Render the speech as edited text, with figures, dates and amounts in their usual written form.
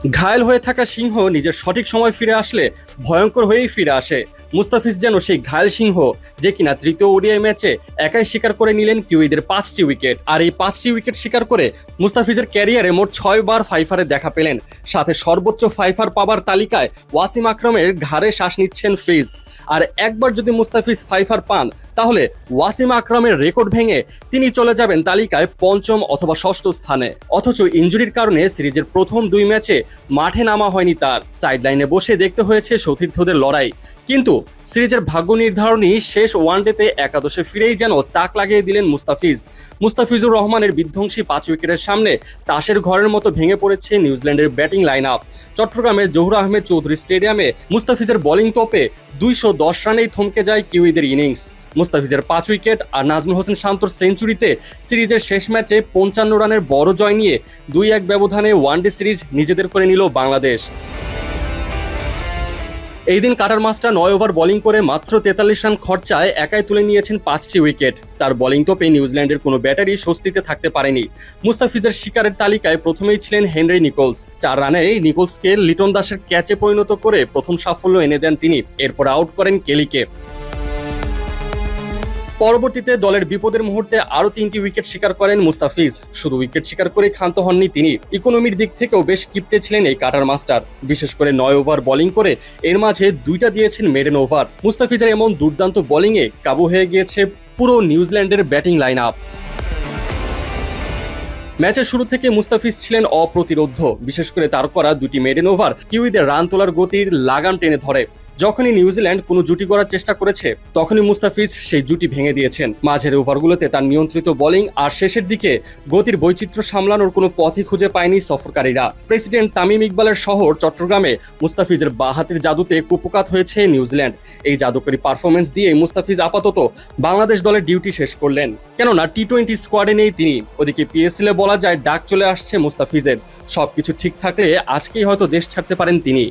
ঘায়েল হয়ে থাকা সিংহ নিজের সঠিক সময় ফিরে আসলে ভয়ঙ্কর হয়েই ফিরে আসে। মুস্তাফিজ যেন সেই ঘায়েল সিংহ, যে কিনা তৃতীয় ওডিআই ম্যাচে একাই শিকার করে নিলেন কিউইদের 5টি উইকেট। আর এই 5টি উইকেট শিকার করে মুস্তাফিজের ক্যারিয়ারে মোট 6 বার ফাইফারে দেখা পেলেন। সাথে সর্বোচ্চ ফাইফার পাবার তালিকায় ওয়াসিম আকরামের ঘাড়ে শ্বাস নিচ্ছেন ফিজ। আর একবার যদি মুস্তাফিজ ফাইফার পান, তাহলে ওয়াসিম আকরামের রেকর্ড ভেঙে তিনি চলে যাবেন তালিকায় 5ম অথবা 6ষ্ঠ স্থানে। অথচ ইনজুরির কারণে সিরিজের প্রথম 2 ম্যাচে মাঠে নামা হয়নি তার। সাইডলাইনে বসে দেখতে হয়েছে সতীর্থদের লড়াই। কিন্তু সিরিজের ভাগ্য নির্ধারণী শেষ ওয়ানডেতে একাদশে ফিরেই যেন তাক লাগিয়ে দিলেন মুস্তাফিজুর রহমানের বিধ্বংসী 5 উইকেটের সামনে তাসের ঘরের মতো ভেঙে পড়েছে নিউজিল্যান্ডের ব্যাটিং লাইন আপ। চট্টগ্রামের জহুর আহমেদ চৌধুরী স্টেডিয়ামে মুস্তাফিজের বোলিং তোপে 210 রানেই থমকে যায় কিউইদের ইনিংস। মুস্তাফিজের 5 উইকেট আর নাজমুল হোসেন শান্তর সেঞ্চুরিতে সিরিজের শেষ ম্যাচে 55 রানের বড় জয় নিয়ে 2-1 ব্যবধানে ওয়ানডে সিরিজ নিজেদের করে নিল বাংলাদেশ। এই দিন কাটার মাস্টার 9 ওভার বোলিং করে মাত্র 43 রান খরচায় একাই তুলে নিয়েছেন 5টি উইকেট। তার বোলিং তোপে নিউজিল্যান্ডের কোনো ব্যাটারি স্বস্তিতে থাকতে পারেনি। মুস্তাফিজের শিকারের তালিকায় প্রথমেই ছিলেন হেনরি নিকোলস। 4 রানে নিকোলসকে লিটন দাসের ক্যাচে পরিণত করে প্রথম সাফল্য এনে দেন তিনি। এরপর আউট করেন কেলিকে। পরবর্তীতে দলের বিপদের মুহূর্তে আরও 3টি উইকেট শিকার করেন মুস্তাফিজ। শুধু উইকেট শিকার করে ক্ষান্ত হননি তিনি, ইকোনমির দিক থেকেও বেশ কিপ্টে ছিলেন এই কাটার মাস্টার। বিশেষ করে 9 ওভার বোলিং করে এর মাঝে 2টা দিয়েছেন মেডেন ওভার। মুস্তাফিজের এমন দুর্দান্ত বোলিংয়ে কাবু হয়ে গিয়েছে পুরো নিউজিল্যান্ডের ব্যাটিং লাইন আপ। ম্যাচের শুরু থেকে মুস্তাফিজ ছিলেন অপ্রতিরোধ্য। বিশেষ করে তার করা 2টি মেডেন ওভার কিউইদের রান তোলার গতির লাগাম টেনে ধরে। যখনই নিউজিল্যান্ড কোনো জুটি করার চেষ্টা করেছে, তখনই মুস্তাফিজ সেই জুটি ভেঙে দিয়েছেন। মাঝের ওভারগুলোতে তার নিয়ন্ত্রিত বোলিং আর শেষের দিকে গতির বৈচিত্র্য সামলানোর কোনো পথই খুঁজে পায়নি সফরকারীরা। প্রেসিডেন্ট তামিম ইকবালের শহর চট্টগ্রামে মুস্তাফিজের বাঁহাতের জাদুতে কুপোকাত হয়েছে নিউজিল্যান্ড। এই জাদুকরী পারফরমেন্স দিয়ে মুস্তাফিজ আপাতত বাংলাদেশ দলের ডিউটি শেষ করলেন, কেননা টি-20 স্কোয়াডে নেই তিনি। ওদিকে পিএসএলে বলা যায় ডাক চলে আসছে মুস্তাফিজের। সবকিছু ঠিক থাকলে আজকেই হয়তো দেশ ছাড়তে পারেন তিনি।